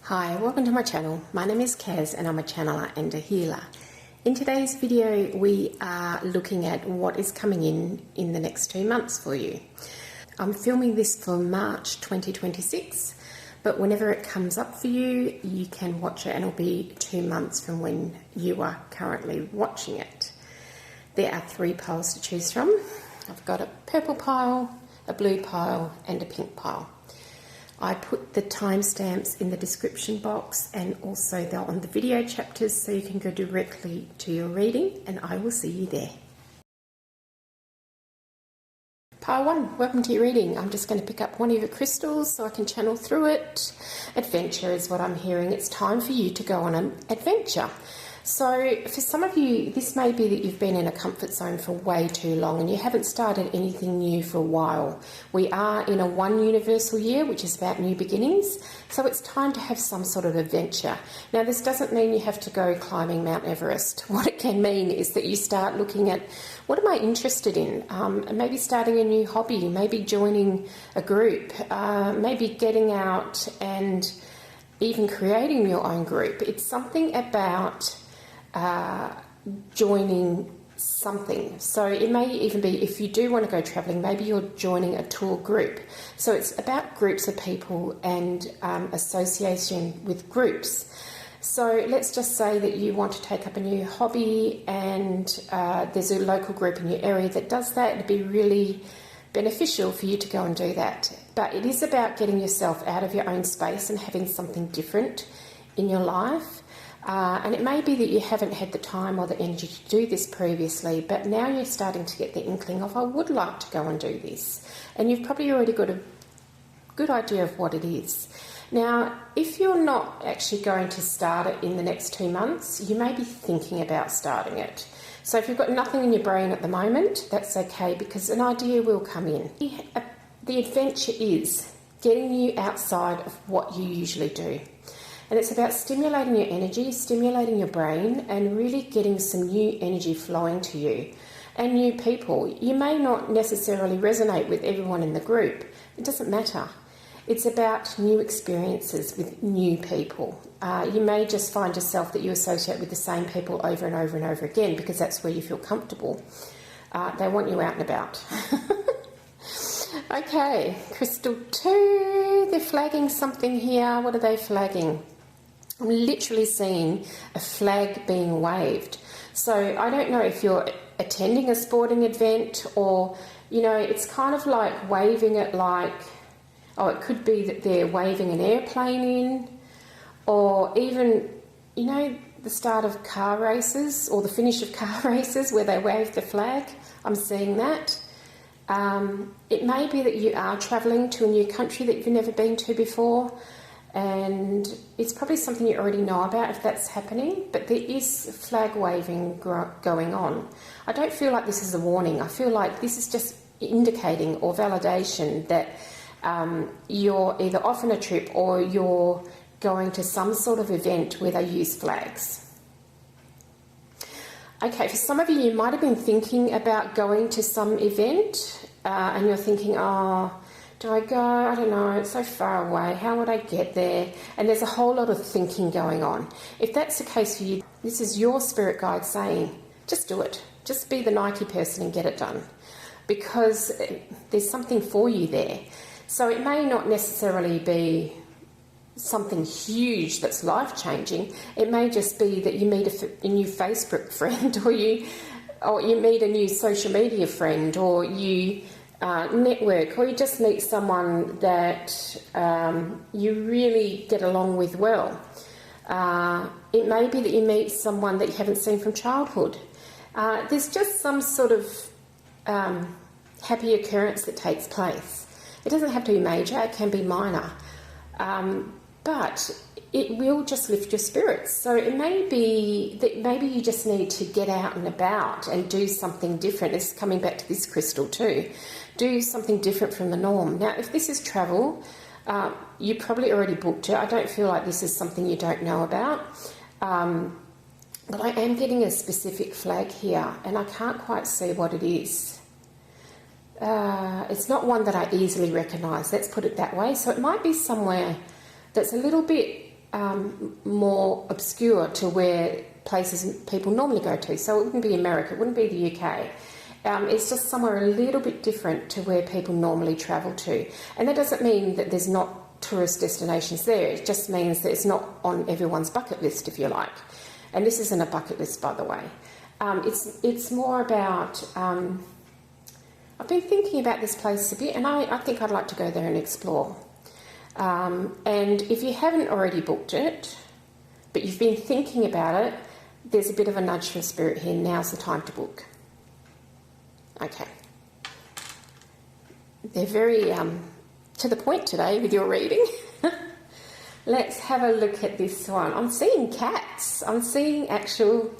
Hi, welcome to my channel. My name is Kaz and I'm a channeler and a healer. In today's video we are looking at what is coming in the next 2 months for you. I'm filming this for March 2026, but whenever it comes up for you, you can watch it and it'll be 2 months from when you are currently watching it. There are 3 piles to choose from. I've got a purple pile, a blue pile and a pink pile. I put the timestamps in the description box and also they're on the video chapters so you can go directly to your reading, and I will see you there. Pile 1, welcome to your reading. I'm just going to pick up one of your crystals so I can channel through it. Adventure is what I'm hearing. It's time for you to go on an adventure. So for some of you, this may be that you've been in a comfort zone for way too long and you haven't started anything new for a while. We are in a one universal year, which is about new beginnings. So it's time to have some sort of adventure. Now, this doesn't mean you have to go climbing Mount Everest. What it can mean is that you start looking at, what am I interested in? Maybe starting a new hobby, maybe joining a group, maybe getting out and even creating your own group. It's something about joining something. So it may even be, if you do want to go traveling, maybe you're joining a tour group. So it's about groups of people and association with groups. So let's just say that you want to take up a new hobby and there's a local group in your area that does that. It'd be really beneficial for you to go and do that. But it is about getting yourself out of your own space and having something different in your life. And it may be that you haven't had the time or the energy to do this previously, but now you're starting to get the inkling of, I would like to go and do this. And you've probably already got a good idea of what it is. Now, if you're not actually going to start it in the next 2 months, you may be thinking about starting it. So if you've got nothing in your brain at the moment, that's okay, because an idea will come in. The adventure is getting you outside of what you usually do. And it's about stimulating your energy, stimulating your brain, and really getting some new energy flowing to you and new people. You may not necessarily resonate with everyone in the group. It doesn't matter. It's about new experiences with new people. You may just find yourself that you associate with the same people over and over and over again because that's where you feel comfortable. They want you out and about. Okay, crystal 2, they're flagging something here. What are they flagging? I'm literally seeing a flag being waved. So I don't know if you're attending a sporting event or, you know, it's kind of like waving it like, oh, it could be that they're waving an airplane in, or even, you know, the start of car races or the finish of car races where they wave the flag. I'm seeing that. It may be that you are travelling to a new country that you've never been to before, and it's probably something you already know about if that's happening, but there is flag waving going on. I don't feel like this is a warning. I feel like this is just indicating or validation that you're either off on a trip or you're going to some sort of event where they use flags. Okay, for some of you, you might have been thinking about going to some event and you're thinking, oh, do I go? I don't know, it's so far away. How would I get there? And there's a whole lot of thinking going on. If that's the case for you, this is your spirit guide saying, just do it. Just be the Nike person and get it done. Because there's something for you there. So it may not necessarily be something huge that's life-changing. It may just be that you meet a new Facebook friend, or you meet a new social media friend, or you network, or you just meet someone that you really get along with well. It may be that you meet someone that you haven't seen from childhood. There's just some sort of happy occurrence that takes place. It doesn't have to be major, it can be minor. But it will just lift your spirits. So it may be that maybe you just need to get out and about and do something different. It's coming back to this crystal too. Do something different from the norm. Now, if this is travel, you probably already booked it. I don't feel like this is something you don't know about. But I am getting a specific flag here, and I can't quite see what it is. It's not one that I easily recognise, let's put it that way. So it might be somewhere that's a little bit more obscure to where places people normally go to. So it wouldn't be America, it wouldn't be the UK. It's just somewhere a little bit different to where people normally travel to. And that doesn't mean that there's not tourist destinations there. It just means that it's not on everyone's bucket list, if you like. And this isn't a bucket list, by the way. It's more about... I've been thinking about this place a bit, and I think I'd like to go there and explore. And if you haven't already booked it, but you've been thinking about it, there's a bit of a nudge from Spirit here. Now's the time to book. Okay. They're very to the point today with your reading. Let's have a look at this one. I'm seeing cats. I'm seeing actual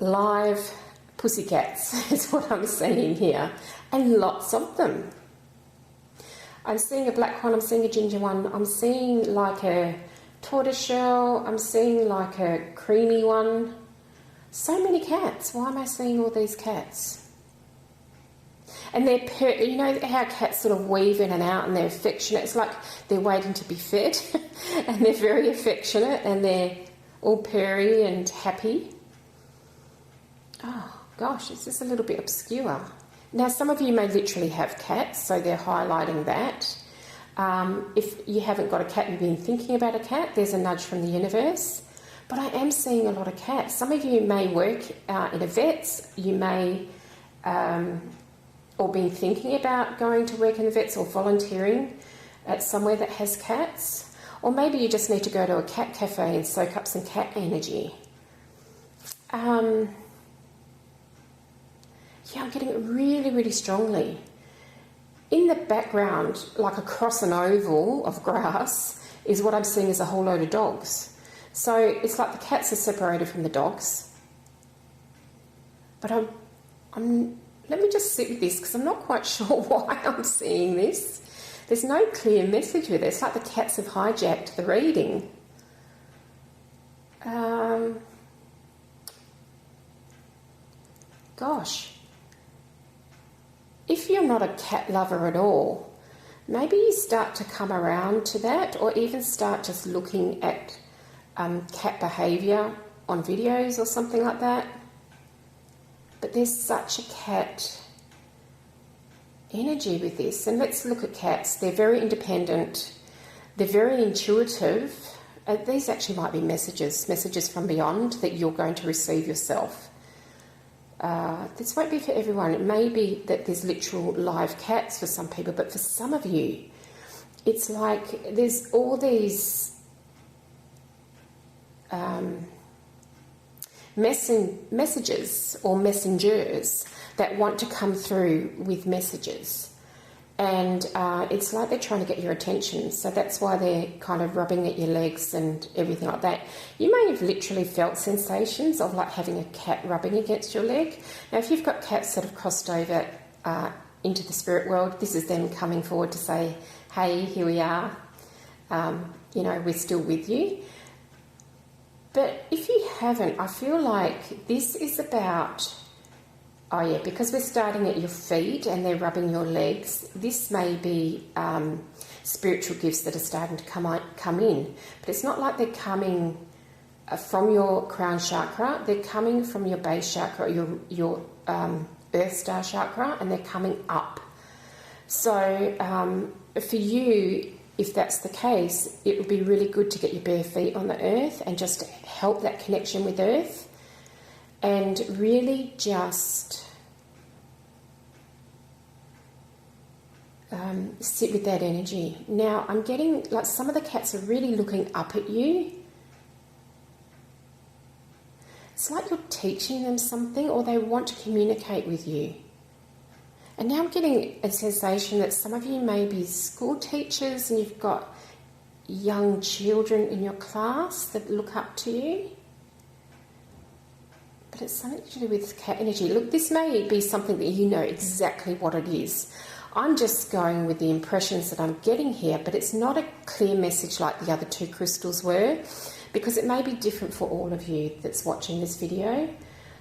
live pussycats is what I'm seeing here. And lots of them. I'm seeing a black one. I'm seeing a ginger one. I'm seeing like a tortoiseshell. I'm seeing like a creamy one. So many cats. Why am I seeing all these cats? And they're, you know how cats sort of weave in and out and they're affectionate? It's like they're waiting to be fed. And they're very affectionate and they're all purry and happy. Oh, gosh, it's just a little bit obscure. Now, some of you may literally have cats, so they're highlighting that. If you haven't got a cat, you've been thinking about a cat, there's a nudge from the universe. But I am seeing a lot of cats. Some of you may work in a vet's, you may, or been thinking about going to work in a vet's or volunteering at somewhere that has cats. Or maybe you just need to go to a cat cafe and soak up some cat energy. Yeah, I'm getting it really, really strongly. In the background, like across an oval of grass, is what I'm seeing as a whole load of dogs. So it's like the cats are separated from the dogs. But let me just sit with this because I'm not quite sure why I'm seeing this. There's no clear message with it. It's like the cats have hijacked the reading. Gosh. If you're not a cat lover at all, maybe you start to come around to that, or even start just looking at cat behaviour on videos or something like that. But there's such a cat energy with this. And let's look at cats. They're very independent. They're very intuitive. These actually might be messages from beyond that you're going to receive yourself. This won't be for everyone. It may be that there's literal live cats for some people, but for some of you, it's like there's all these messages or messengers that want to come through with messages. And it's like they're trying to get your attention. So that's why they're kind of rubbing at your legs and everything like that. You may have literally felt sensations of like having a cat rubbing against your leg. Now, if you've got cats that have crossed over into the spirit world, this is them coming forward to say, hey, here we are. You know, we're still with you. But if you haven't, I feel like this is about... Oh yeah, because we're starting at your feet and they're rubbing your legs, this may be spiritual gifts that are starting to come in. But it's not like they're coming from your crown chakra, they're coming from your base chakra, your earth star chakra, and they're coming up. So for you, if that's the case, it would be really good to get your bare feet on the earth and just help that connection with earth. And really just sit with that energy. Now, I'm getting, like, some of the cats are really looking up at you. It's like you're teaching them something or they want to communicate with you. And now I'm getting a sensation that some of you may be school teachers and you've got young children in your class that look up to you. But it's something to do with cat energy. Look, this may be something that you know exactly what it is. I'm just going with the impressions that I'm getting here, but it's not a clear message like the other two crystals were, because it may be different for all of you that's watching this video.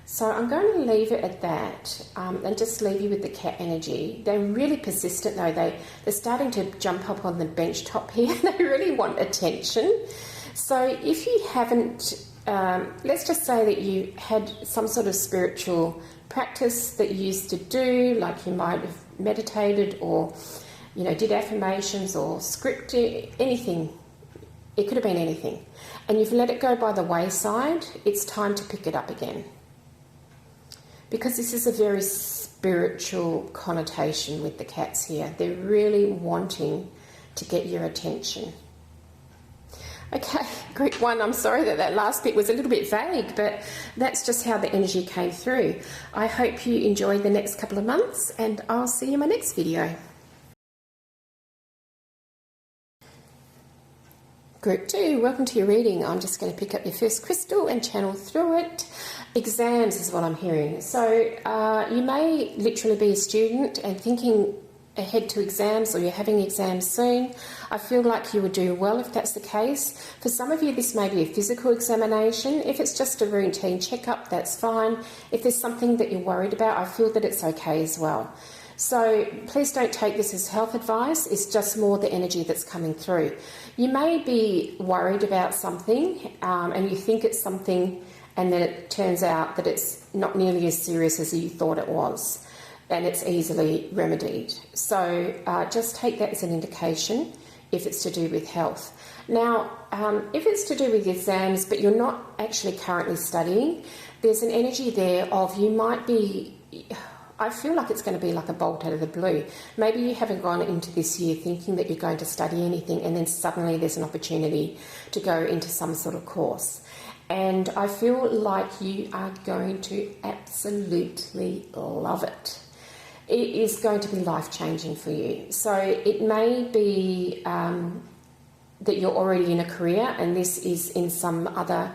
So I'm going to leave it at that and just leave you with the cat energy. They're really persistent though. They're starting to jump up on the bench top here. They really want attention. So if you haven't, let's just say that you had some sort of spiritual practice that you used to do, like you might have meditated or, you know, did affirmations or scripted, anything. It could have been anything. And you've let it go by the wayside, it's time to pick it up again. Because this is a very spiritual connotation with the cats here. They're really wanting to get your attention. Okay, group 1, I'm sorry that last bit was a little bit vague, but that's just how the energy came through. I hope you enjoy the next couple of months, and I'll see you in my next video. Group 2, welcome to your reading. I'm just going to pick up your first crystal and channel through it. Exams is what I'm hearing. So you may literally be a student and thinking ahead to exams, or you're having exams soon. I feel like you would do well if that's the case. For some of you, this may be a physical examination. If it's just a routine checkup, that's fine. If there's something that you're worried about, I feel that it's okay as well. So please don't take this as health advice. It's just more the energy that's coming through. You may be worried about something and you think it's something, and then it turns out that it's not nearly as serious as you thought it was, and it's easily remedied. So just take that as an indication if it's to do with health. Now, if it's to do with exams but you're not actually currently studying, there's an energy there of you might be... I feel like it's going to be like a bolt out of the blue. Maybe you haven't gone into this year thinking that you're going to study anything, and then suddenly there's an opportunity to go into some sort of course. And I feel like you are going to absolutely love it. It is going to be life-changing for you. So it may be that you're already in a career and this is in some other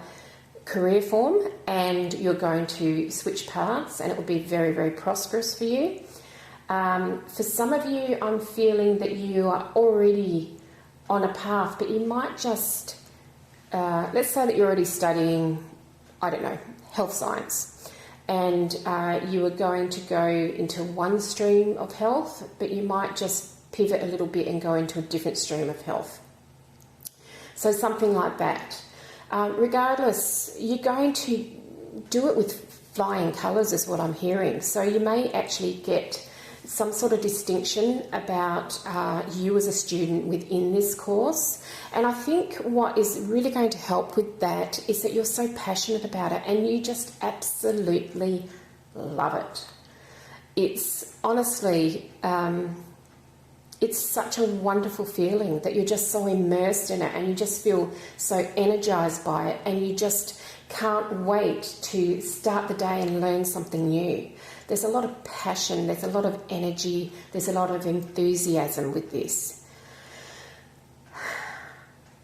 career form, and you're going to switch paths, and it will be very, very prosperous for you. For some of you, I'm feeling that you are already on a path, but you might just, let's say that you're already studying, I don't know, health science, and you are going to go into one stream of health, but you might just pivot a little bit and go into a different stream of health. So something like that. Regardless, you're going to do it with flying colours is what I'm hearing. So you may actually get some sort of distinction about you as a student within this course. And I think what is really going to help with that is that you're so passionate about it and you just absolutely love it. It's honestly... it's such a wonderful feeling that you're just so immersed in it and you just feel so energized by it, and you just can't wait to start the day and learn something new. There's a lot of passion, there's a lot of energy, there's a lot of enthusiasm with this.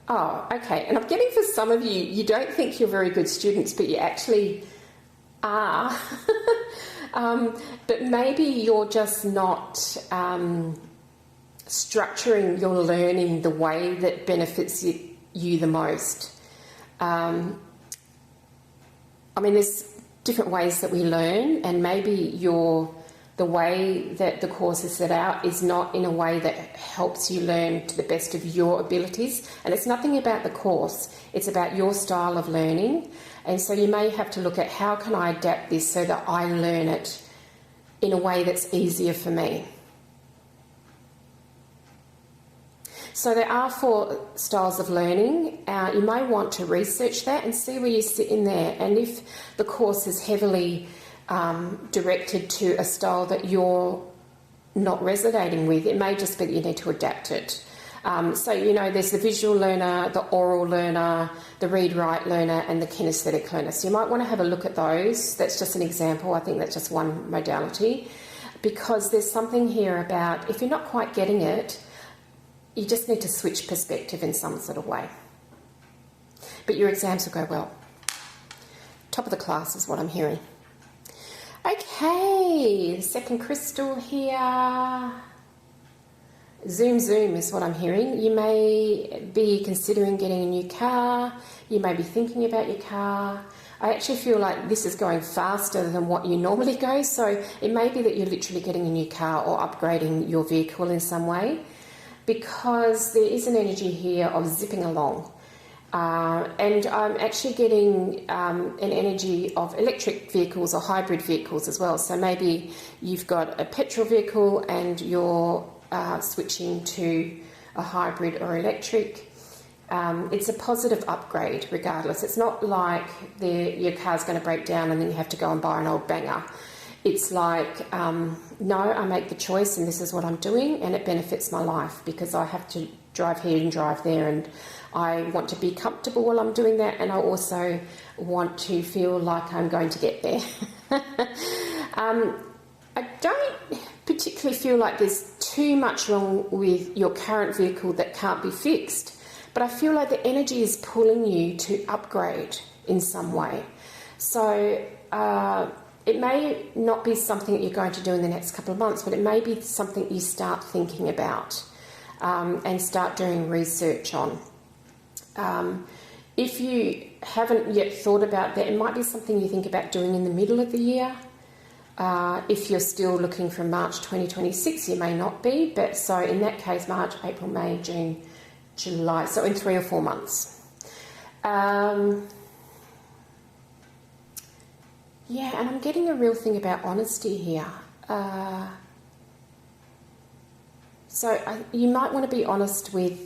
Oh, okay, and I'm getting for some of you, you don't think you're very good students, but you actually are. But maybe you're just not... structuring your learning the way that benefits you the most. I mean, there's different ways that we learn, and maybe the way that the course is set out is not in a way that helps you learn to the best of your abilities. And it's nothing about the course, it's about your style of learning. And so you may have to look at how can I adapt this so that I learn it in a way that's easier for me. So there are 4 styles of learning. You may want to research that and see where you sit in there. And if the course is heavily directed to a style that you're not resonating with, it may just be that you need to adapt it. So, you know, there's the visual learner, the oral learner, the read-write learner, and the kinesthetic learner. So you might want to have a look at those. That's just an example. I think that's just one modality. Because there's something here about if you're not quite getting it, you just need to switch perspective in some sort of way. But your exams will go well. Top of the class is what I'm hearing. Okay, second crystal here. Zoom, zoom is what I'm hearing. You may be considering getting a new car. You may be thinking about your car. I actually feel like this is going faster than what you normally go. So it may be that you're literally getting a new car or upgrading your vehicle in some way, because there is an energy here of zipping along. And I'm actually getting an energy of electric vehicles or hybrid vehicles as well. So maybe you've got a petrol vehicle and you're switching to a hybrid or electric. It's a positive upgrade regardless. It's not like your car's going to break down and then you have to go and buy an old banger. It's like, no, I make the choice and this is what I'm doing, and it benefits my life because I have to drive here and drive there, and I want to be comfortable while I'm doing that, and I also want to feel like I'm going to get there. I don't particularly feel like there's too much wrong with your current vehicle that can't be fixed, but I feel like the energy is pulling you to upgrade in some way. So it may not be something that you're going to do in the next couple of months, but it may be something you start thinking about and start doing research on. If you haven't yet thought about that, it might be something you think about doing in the middle of the year. If you're still looking for March 2026, you may not be, but so in that case, March, April, May, June, July, so in 3 or 4 months. Yeah, and I'm getting a real thing about honesty here. You might want to be honest with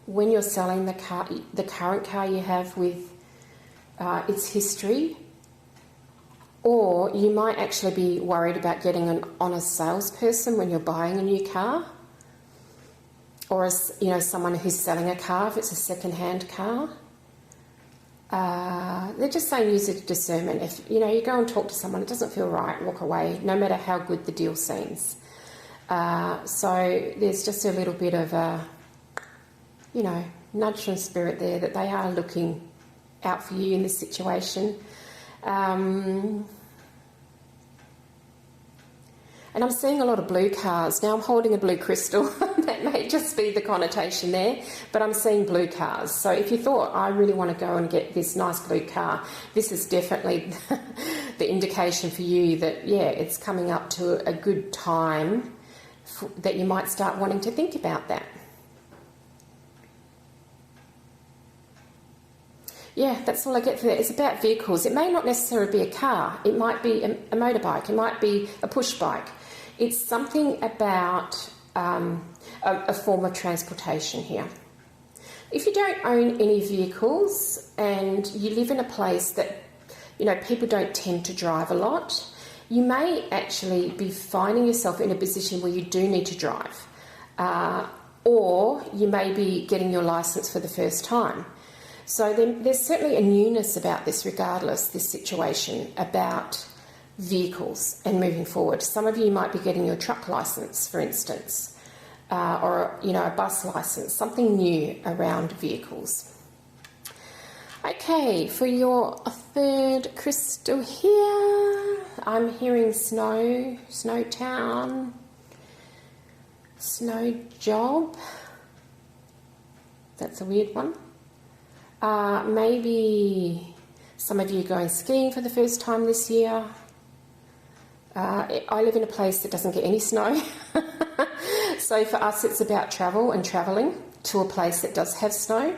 when you're selling the car, the current car you have, with its history, or you might actually be worried about getting an honest salesperson when you're buying a new car, or someone who's selling a car if it's a second-hand car. They're just saying use a discernment. If you go and talk to someone, it doesn't feel right, walk away, no matter how good the deal seems. So there's just a little bit of a, nudge from spirit there that they are looking out for you in this situation. And I'm seeing a lot of blue cars. Now I'm holding a blue crystal. That may just be the connotation there, but I'm seeing blue cars. So if you thought, I really want to go and get this nice blue car, this is definitely the indication for you that, yeah, it's coming up to a good time that you might start wanting to think about that. Yeah, that's all I get for that. It's about vehicles. It may not necessarily be a car. It might be a motorbike. It might be a push bike. It's something about a form of transportation here. If you don't own any vehicles and you live in a place that, people don't tend to drive a lot, you may actually be finding yourself in a position where you do need to drive. Or you may be getting your license for the first time. So there's certainly a newness about this regardless, this situation, about vehicles and moving forward. Some of you might be getting your truck license, for instance, or a bus license, something new around vehicles. Okay, for your third crystal here, I'm hearing snow, snow town, snow job. That's a weird one. Maybe some of you going skiing for the first time this year. I live in a place that doesn't get any snow. So for us, it's about travel and travelling to a place that does have snow.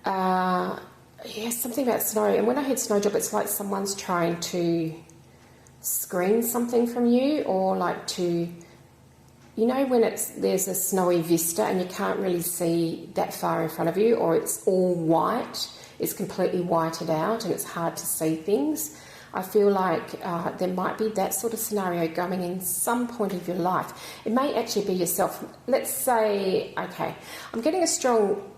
Something about snow. And when I heard snow job, it's like someone's trying to screen something from you, or like to... when there's a snowy vista and you can't really see that far in front of you, or it's all white, it's completely whited out and it's hard to see things. I feel like there might be that sort of scenario going in some point of your life. It may actually be yourself. Let's say, okay, I'm getting a strong...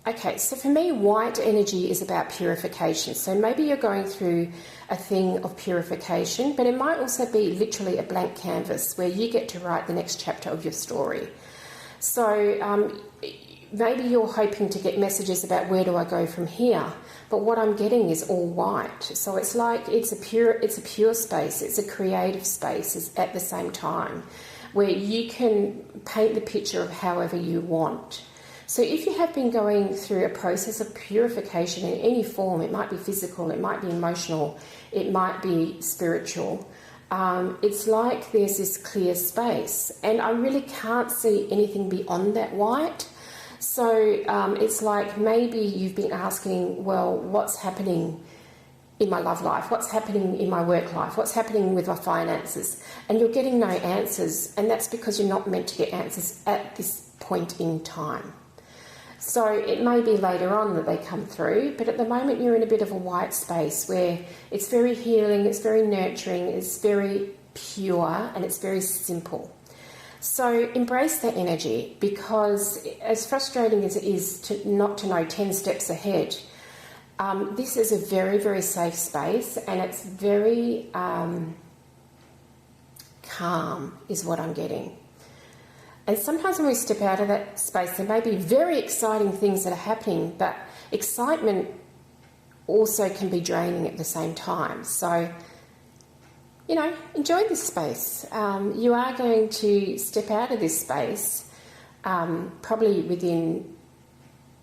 Okay, so for me, white energy is about purification. So maybe you're going through a thing of purification, but it might also be literally a blank canvas where you get to write the next chapter of your story. So maybe you're hoping to get messages about where do I go from here, but what I'm getting is all white. So it's like it's a pure space, it's a creative space at the same time, where you can paint the picture of however you want. So if you have been going through a process of purification in any form, it might be physical, it might be emotional, it might be spiritual, it's like there's this clear space, and I really can't see anything beyond that white. So it's like maybe you've been asking, well, what's happening in my love life? What's happening in my work life? What's happening with my finances? And you're getting no answers, and that's because you're not meant to get answers at this point in time. So it may be later on that they come through, but at the moment you're in a bit of a white space where it's very healing, it's very nurturing, it's very pure, and it's very simple. So embrace that energy, because as frustrating as it is to not to know 10 steps ahead, this is a very, very safe space, and it's very calm is what I'm getting. And sometimes when we step out of that space, there may be very exciting things that are happening, but excitement also can be draining at the same time. So, you know, enjoy this space. You are going to step out of this space probably within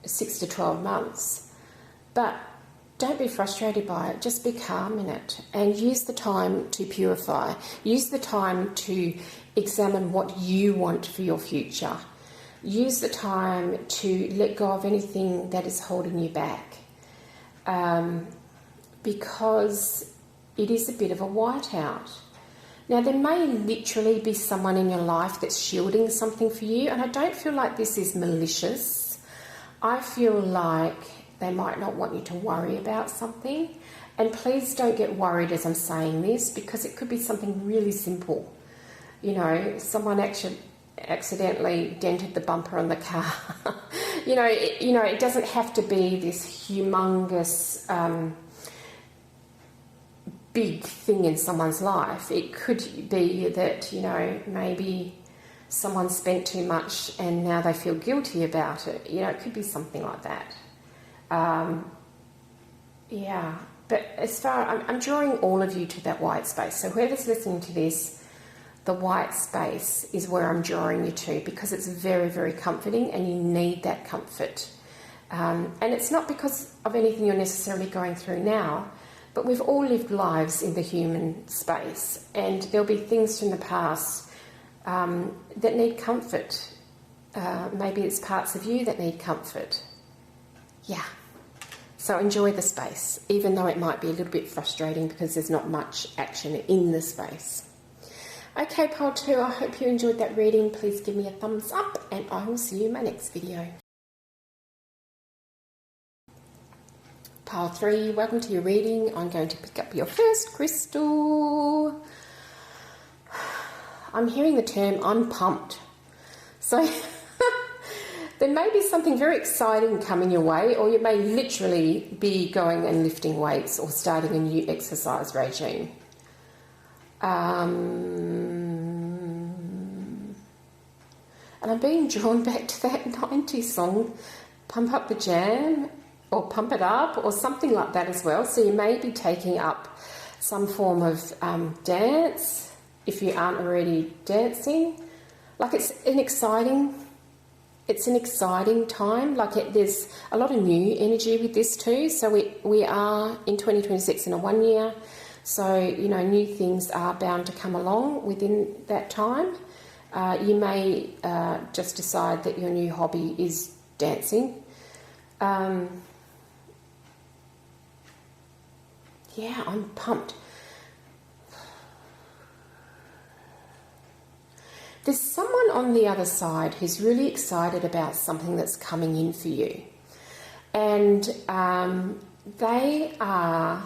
6 to 12 months. But don't be frustrated by it. Just be calm in it, and use the time to purify. Use the time to examine what you want for your future. Use the time to let go of anything that is holding you back, because it is a bit of a whiteout. Now, there may literally be someone in your life that's shielding something for you, and I don't feel like this is malicious. I feel like they might not want you to worry about something. And please don't get worried as I'm saying this, because it could be something really simple. You know, someone actually accidentally dented the bumper on the car. It doesn't have to be this humongous big thing in someone's life. It could be that, maybe someone spent too much and now they feel guilty about it. It could be something like that. But as far, I'm drawing all of you to that white space. So whoever's listening to this, the white space is where I'm drawing you to, because it's very, very comforting, and you need that comfort. And it's not because of anything you're necessarily going through now, but we've all lived lives in the human space, and there'll be things from the past that need comfort. Maybe it's parts of you that need comfort. Yeah. So enjoy the space, even though it might be a little bit frustrating because there's not much action in the space. Okay, pile 2, I hope you enjoyed that reading. Please give me a thumbs up, and I will see you in my next video. Pile 3, welcome to your reading. I'm going to pick up your first crystal. I'm hearing the term, I'm pumped. So there may be something very exciting coming your way, or you may literally be going and lifting weights or starting a new exercise regime. And I'm being drawn back to that 90s song, Pump Up the Jam, or Pump It Up, or something like that as well. So you may be taking up some form of dance, if you aren't already dancing. Like it's an exciting time. There's a lot of new energy with this too. So we are in 2026 in a 1 year. So, new things are bound to come along within that time. You may just decide that your new hobby is dancing. I'm pumped. There's someone on the other side who's really excited about something that's coming in for you. And they are...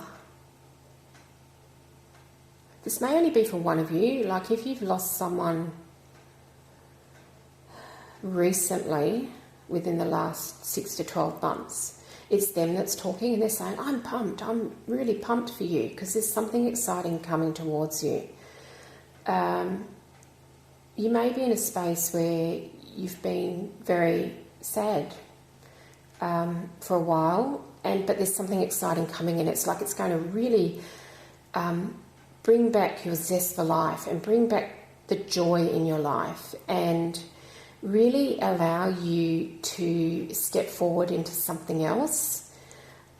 This may only be for one of you. Like if you've lost someone recently, within the last 6 to 12 months, it's them that's talking, and they're saying, I'm pumped. I'm really pumped for you because there's something exciting coming towards you. You may be in a space where you've been very sad for a while, but there's something exciting coming in. It's like it's going to really bring back your zest for life and bring back the joy in your life, and really allow you to step forward into something else.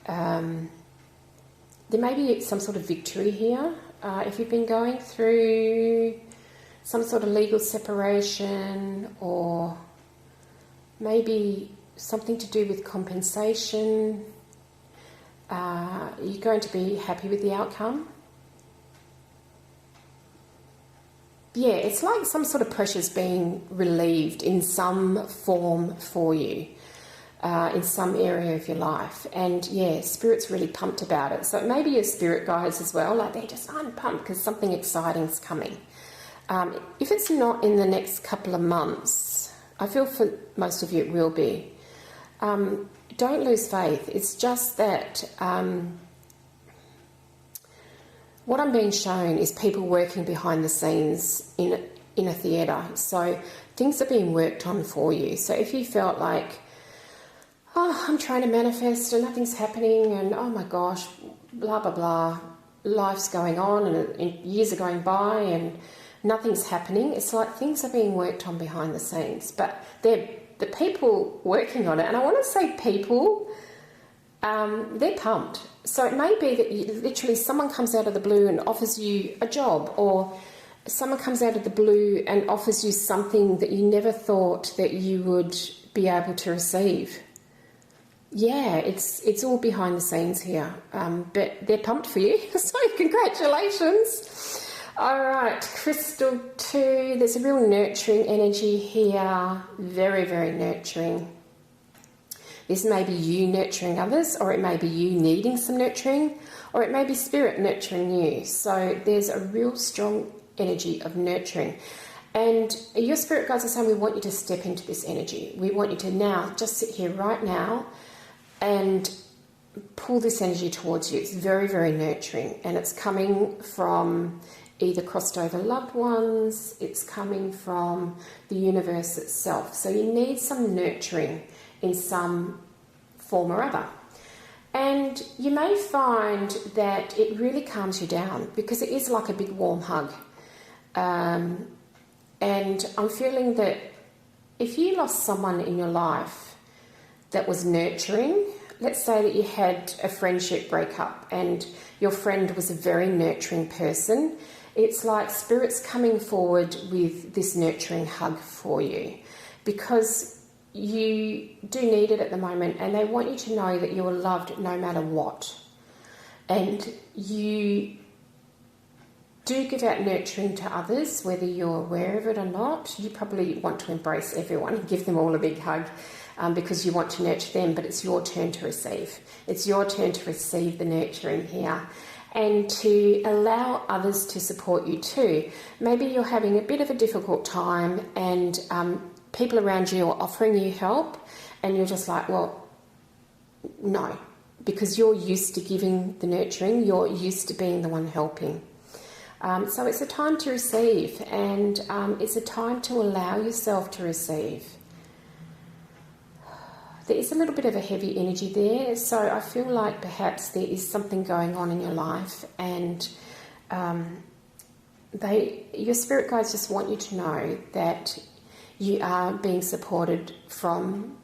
There may be some sort of victory here. If you've been going through some sort of legal separation, or maybe something to do with compensation, you're going to be happy with the outcome. Yeah, it's like some sort of pressure's being relieved in some form for you, in some area of your life. And yeah, Spirit's really pumped about it. So maybe your spirit guides as well, like they're just, I'm pumped because something exciting's coming. If it's not in the next couple of months, I feel for most of you it will be. Don't lose faith. It's just that what I'm being shown is people working behind the scenes in a theatre. So things are being worked on for you. So if you felt like, oh, I'm trying to manifest and nothing's happening and oh my gosh, blah, blah, blah, life's going on and years are going by and nothing's happening, it's like things are being worked on behind the scenes. But they're the people working on it, and I want to say people, they're pumped. So it may be that literally someone comes out of the blue and offers you a job, or someone comes out of the blue and offers you something that you never thought that you would be able to receive. Yeah, it's all behind the scenes here, but they're pumped for you, so congratulations. All right, Crystal 2, there's a real nurturing energy here, very, very nurturing. This may be you nurturing others, or it may be you needing some nurturing, or it may be Spirit nurturing you. So there's a real strong energy of nurturing. And your spirit guides are saying, we want you to step into this energy. We want you to now just sit here right now and pull this energy towards you. It's very, very nurturing, and it's coming from either crossed over loved ones, it's coming from the universe itself. So you need some nurturing in some form or other. And you may find that it really calms you down because it is like a big warm hug. And I'm feeling that if you lost someone in your life that was nurturing, let's say that you had a friendship breakup and your friend was a very nurturing person, it's like Spirit's coming forward with this nurturing hug for you because you do need it at the moment, and they want you to know that you're loved no matter what. And you do give out nurturing to others, whether you're aware of it or not. You probably want to embrace everyone and give them all a big hug because you want to nurture them, but it's your turn to receive. It's your turn to receive the nurturing here, and to allow others to support you too. Maybe you're having a bit of a difficult time and people around you are offering you help and you're just like, well, no, because you're used to giving the nurturing, you're used to being the one helping. So it's a time to receive, and it's a time to allow yourself to receive. There is a little bit of a heavy energy there, so I feel like perhaps there is something going on in your life, and your spirit guides just want you to know that you are being supported from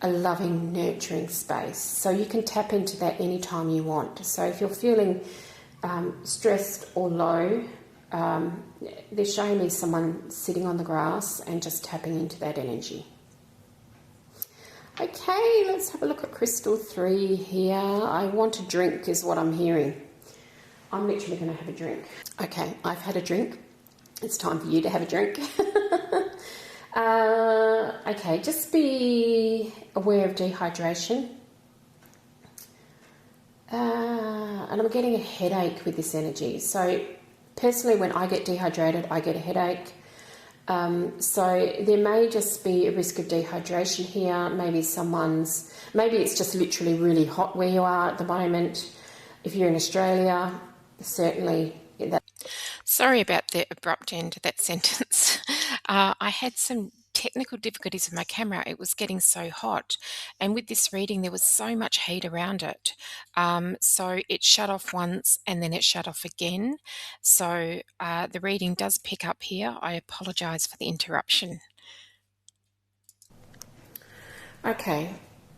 a loving, nurturing space. So you can tap into that anytime you want. So if you're feeling stressed or low, they're showing me someone sitting on the grass and just tapping into that energy. Okay, let's have a look at Crystal 3 here. I want a drink is what I'm hearing. I'm literally going to have a drink. Okay, I've had a drink. It's time for you to have a drink. Okay, just be aware of dehydration. And I'm getting a headache with this energy. So personally, when I get dehydrated, I get a headache. So there may just be a risk of dehydration here. Maybe it's just literally really hot where you are at the moment. If you're in Australia, certainly that. Sorry about the abrupt end of that sentence. I had some technical difficulties with my camera. It was getting so hot, and with this reading there was so much heat around it, so it shut off once and then it shut off again. So the reading does pick up here. I apologize for the interruption. Okay,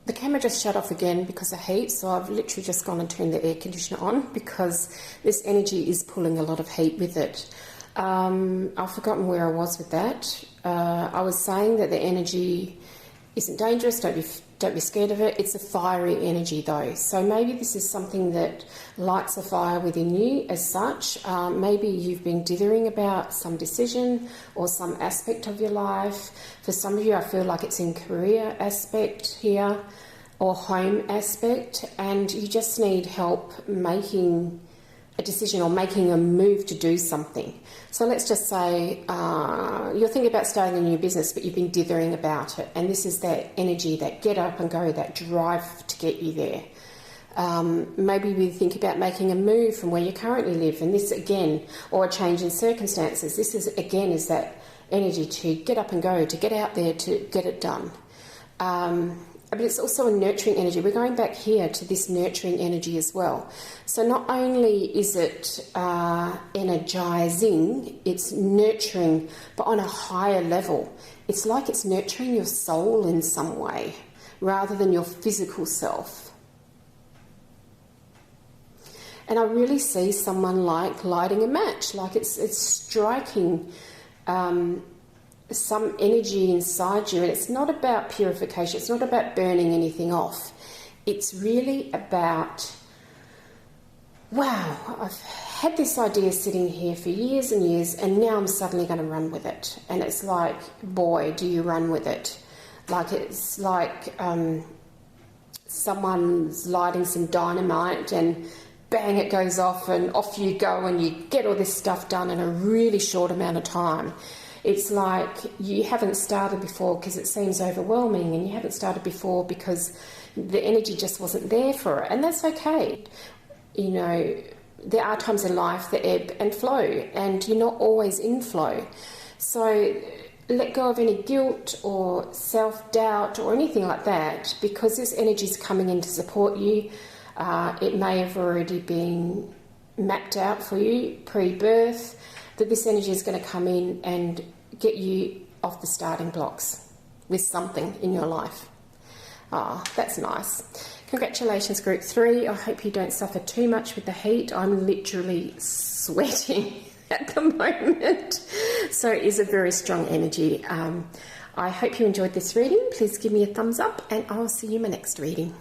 the camera just shut off again because of heat, so I've literally just gone and turned the air conditioner on because this energy is pulling a lot of heat with it. I've forgotten where I was with that. I was saying that the energy isn't dangerous, don't be scared of it. It's a fiery energy though, so maybe this is something that lights a fire within you as such. Maybe you've been dithering about some decision or some aspect of your life. For some of you, I feel like it's in career aspect here or home aspect, and you just need help making a decision or making a move to do something. So let's just say you're thinking about starting a new business, but you've been dithering about it, and this is that energy, that get up and go, that drive to get you there. Maybe we think about making a move from where you currently live, and this again, or a change in circumstances. This is again is that energy to get up and go, to get out there, to get it done. But it's also a nurturing energy. We're going back here to this nurturing energy as well. So not only is it energizing, it's nurturing, but on a higher level. It's like it's nurturing your soul in some way, rather than your physical self. And I really see someone like lighting a match, like it's striking some energy inside you, and it's not about purification, it's not about burning anything off. It's really about, wow, I've had this idea sitting here for years and years, and now I'm suddenly going to run with it. And it's like, boy, do you run with it. Like it's like someone's lighting some dynamite and bang, it goes off and off you go, and you get all this stuff done in a really short amount of time. It's like you haven't started before because it seems overwhelming, and you haven't started before because the energy just wasn't there for it, and that's okay. You know, there are times in life that ebb and flow, and you're not always in flow. So let go of any guilt or self-doubt or anything like that, because this energy is coming in to support you. It may have already been mapped out for you pre-birth, that this energy is going to come in and get you off the starting blocks with something in your life. That's nice. Congratulations, Group 3. I hope you don't suffer too much with the heat. I'm literally sweating at the moment. So it is a very strong energy. I hope you enjoyed this reading. Please give me a thumbs up, and I'll see you in my next reading.